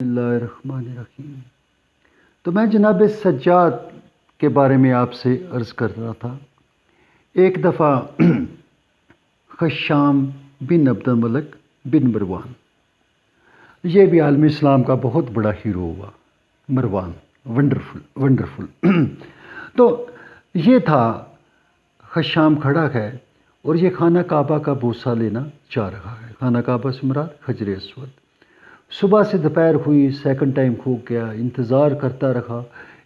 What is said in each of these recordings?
بسم اللہ الرحمن الرحیم۔ تو میں جناب سجاد کے بارے میں آپ سے عرض کر رہا تھا۔ ایک دفعہ خشام بن عبد الملک بن مروان، یہ بھی عالم اسلام کا بہت بڑا ہیرو ہوا، مروان، ونڈرفل تو یہ تھا، خشام کھڑا ہے اور یہ خانہ کعبہ کا بوسہ لینا چاہ رہا ہے۔ خانہ کعبہ سے مراد حجر اسود۔ صبح سے دوپہر ہوئی، سیکنڈ ٹائم کھو گیا، انتظار کرتا رہا۔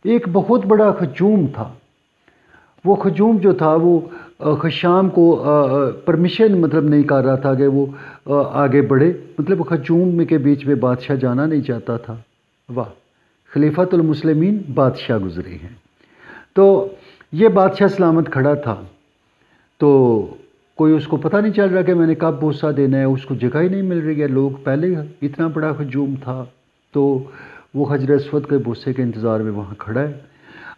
ایک بہت بڑا ہجوم تھا، وہ ہجوم جو تھا وہ خشام کو پرمیشن نہیں کر رہا تھا کہ وہ آگے بڑھے، ہجوم کے بیچ میں بادشاہ جانا نہیں چاہتا تھا۔ واہ، خلیفۃ المسلمین بادشاہ گزرے ہیں۔ تو یہ بادشاہ سلامت کھڑا تھا، تو کوئی اس کو پتہ نہیں چل رہا کہ میں نے کب بوسہ دینا ہے، اس کو جگہ ہی نہیں مل رہی ہے۔ لوگ پہلے اتنا بڑا ہجوم تھا، تو وہ حجر اسود کے بوسے کے انتظار میں وہاں کھڑا ہے۔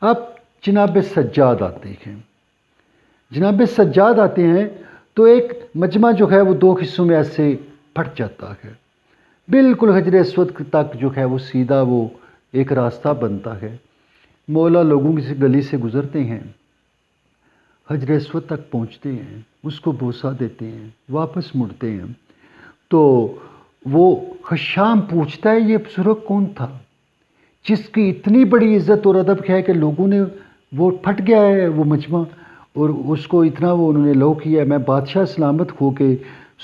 اب جناب سجاد آتے ہیں۔ جناب سجاد آتے ہیں تو ایک مجمع جو ہے وہ دو حصوں میں ایسے پھٹ جاتا ہے، بالکل حجر اسود تک جو ہے وہ سیدھا وہ ایک راستہ بنتا ہے۔ مولا لوگوں کی گلی سے گزرتے ہیں، حجر اسود تک پہنچتے ہیں، اس کو بوسہ دیتے ہیں، واپس مڑتے ہیں۔ تو وہ خشام پوچھتا ہے یہ بزرگ کون تھا جس کی اتنی بڑی عزت اور ادب ہے کہ لوگوں نے، وہ پھٹ گیا ہے وہ مجمع، اور اس کو اتنا وہ انہوں نے لو کیا ہے۔ میں بادشاہ سلامت ہو کے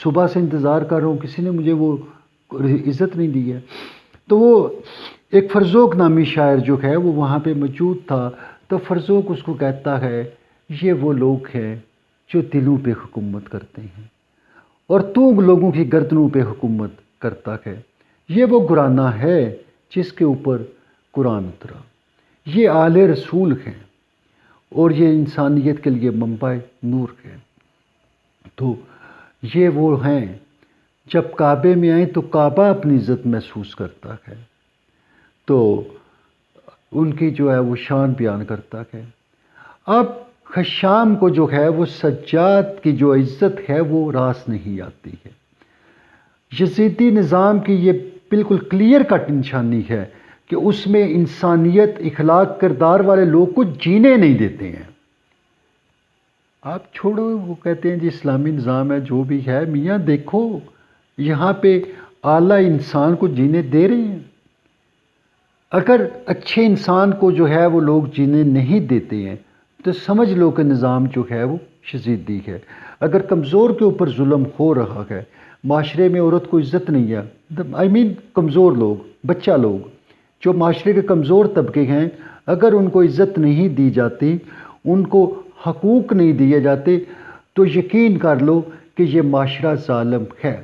صبح سے انتظار کر رہا ہوں، کسی نے مجھے وہ عزت نہیں دی ہے۔ تو وہ ایک فرزوق نامی شاعر جو ہے وہ وہاں پہ موجود تھا، تو فرزوق اس کو کہتا ہے یہ وہ لوگ ہیں جو دلوں پہ حکومت کرتے ہیں اور تو لوگوں کی گردنوں پہ حکومت کرتا ہے۔ یہ وہ گھرانہ ہے جس کے اوپر قرآن اترا، یہ آل رسول ہیں اور یہ انسانیت کے لیے منبع نور ہے۔ تو یہ وہ ہیں، جب کعبے میں آئیں تو کعبہ اپنی عزت محسوس کرتا ہے، تو ان کی جو ہے وہ شان بیان کرتا ہے۔ اب خشام کو جو ہے وہ سجاد کی جو عزت ہے وہ راس نہیں آتی ہے۔ یزیدی نظام کی یہ بالکل کلیئر کٹ نشانی ہے کہ اس میں انسانیت، اخلاق، کردار والے لوگ کو جینے نہیں دیتے ہیں۔ آپ چھوڑو، وہ کہتے ہیں جی اسلامی نظام ہے، جو بھی ہے، میاں دیکھو یہاں پہ اعلیٰ انسان کو جینے دے رہے ہیں۔ اگر اچھے انسان کو جو ہے وہ لوگ جینے نہیں دیتے ہیں تو سمجھ لو کہ نظام جو ہے وہ یزیدی ہے۔ اگر کمزور کے اوپر ظلم ہو رہا ہے، معاشرے میں عورت کو عزت نہیں ہے، کمزور لوگ، بچہ لوگ جو معاشرے کے کمزور طبقے ہیں، اگر ان کو عزت نہیں دی جاتی، ان کو حقوق نہیں دیے جاتے، تو یقین کر لو کہ یہ معاشرہ ظالم ہے۔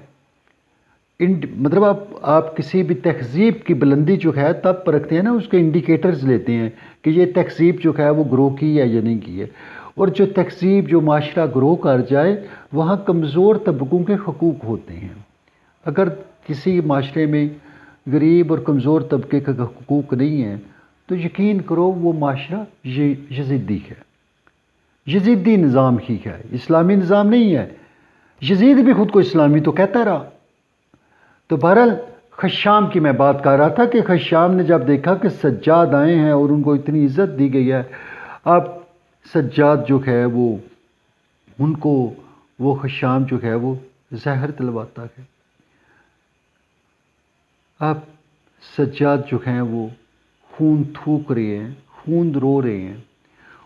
آپ کسی بھی تہذیب کی بلندی جو ہے تب پرکھتے ہیں نا، اس کے انڈیکیٹرز لیتے ہیں کہ یہ تہذیب جو ہے وہ گرو کی ہے یا نہیں کی ہے۔ اور جو تہذیب، جو معاشرہ گرو کر جائے، وہاں کمزور طبقوں کے حقوق ہوتے ہیں۔ اگر کسی معاشرے میں غریب اور کمزور طبقے کے حقوق نہیں ہیں تو یقین کرو وہ معاشرہ یزیدی ہے، یزیدی نظام ہی ہے، اسلامی نظام نہیں ہے۔ یزید بھی خود کو اسلامی تو کہتا رہا۔ تو بہرحال خشام کی میں بات کر رہا تھا کہ خشام نے جب دیکھا کہ سجاد آئے ہیں اور ان کو اتنی عزت دی گئی ہے، اب سجاد جو ہے وہ ان کو، وہ خشام جو ہے وہ زہر دلواتا ہے۔ اب سجاد جو ہیں وہ خون تھوک رہے ہیں، خون رو رہے ہیں۔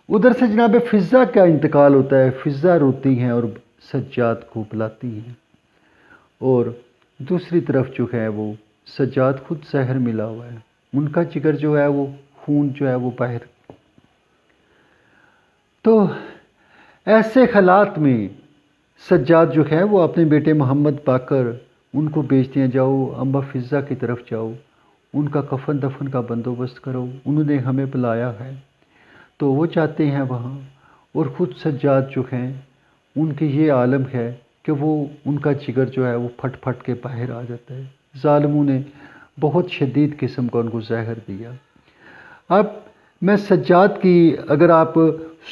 ادھر سے جناب فضہ کا انتقال ہوتا ہے، فضہ روتی ہیں اور سجاد کو بلاتی ہیں، اور دوسری طرف جو ہے وہ سجاد خود زہر ملا ہوا ہے، ان کا جگر جو ہے وہ خون جو ہے وہ باہر۔ تو ایسے حالات میں سجاد جو ہے وہ اپنے بیٹے محمد باقر ان کو بھیجتے ہیں، جاؤ اماں فضہ کی طرف جاؤ، ان کا کفن دفن کا بندوبست کرو، انہوں نے ہمیں بلایا ہے۔ تو وہ جاتے ہیں وہاں، اور خود سجاد جو ہیں ان کی یہ عالم ہے کہ وہ، ان کا جگر جو ہے وہ پھٹ پھٹ کے باہر آ جاتا ہے۔ ظالموں نے بہت شدید قسم کا ان کو زہر دیا۔ اب میں سجاد کی، اگر آپ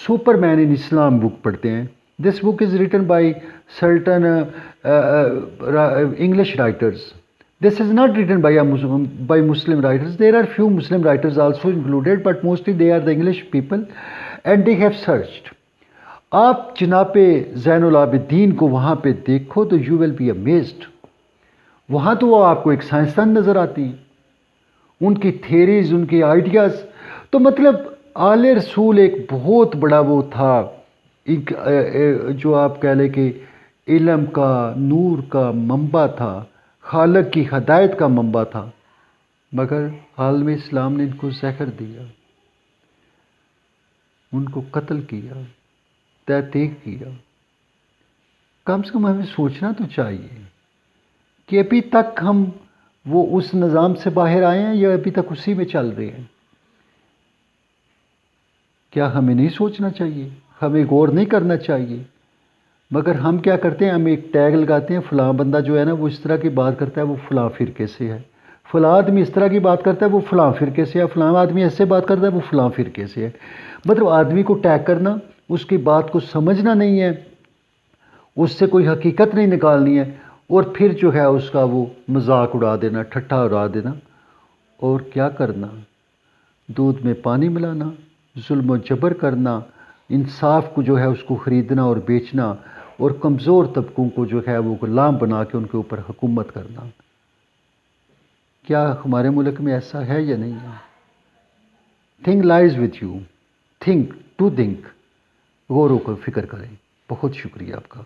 سپر مین ان اسلام بک پڑھتے ہیں، this book is written by certain English writers, This is not written by Muslim writers. There are few Muslim writers also included, but mostly they are the English people, and they have searched. آپ جناب زین العابدین کو وہاں پہ دیکھو تو you will be amazed. وہاں تو وہ آپ کو ایک سائنسدان نظر آتی ہیں، ان کی تھیریز، ان کی آئیڈیاز. تو مطلب آل رسول ایک بہت بڑا وہ تھا، جو آپ کہہ لیں کہ علم کا، نور کا منبع تھا، خالق کی ہدایت کا منبع تھا. مگر عالم اسلام نے ان کو زہر دیا، ان کو قتل کیا، تحقیق کیا. کم سے کم ہمیں سوچنا تو چاہیے کہ ابھی تک ہم وہ اس نظام سے باہر آئے ہیں یا ابھی تک اسی میں چل رہے ہیں. کیا ہمیں نہیں سوچنا چاہیے؟ ہمیں غور نہیں کرنا چاہیے؟ مگر ہم کیا کرتے ہیں، ہم ایک ٹیگ لگاتے ہیں، فلاں بندہ جو ہے نا وہ اس طرح کی بات کرتا ہے، وہ فلاں فرقے سے ہے. فلاں آدمی اس طرح کی بات کرتا ہے، وہ فلاں فرقے سے ہے. فلاں آدمی ایسے بات کرتا ہے، وہ فلاں فرقے سے ہے. مطلب آدمی کو ٹیگ کرنا، اس کی بات کو سمجھنا نہیں ہے، اس سے کوئی حقیقت نہیں نکالنی ہے، اور پھر جو ہے اس کا وہ مذاق اڑا دینا، ٹھٹھا اڑا دینا. اور کیا کرنا؟ دودھ میں پانی ملانا، ظلم و جبر کرنا، انصاف کو جو ہے اس کو خریدنا اور بیچنا، اور کمزور طبقوں کو جو ہے وہ غلام بنا کے ان کے اوپر حکومت کرنا. کیا ہمارے ملک میں ایسا ہے یا نہیں ہے؟ Think lies with you, think to think, غور و فکر کریں. بہت شکریہ آپ کا.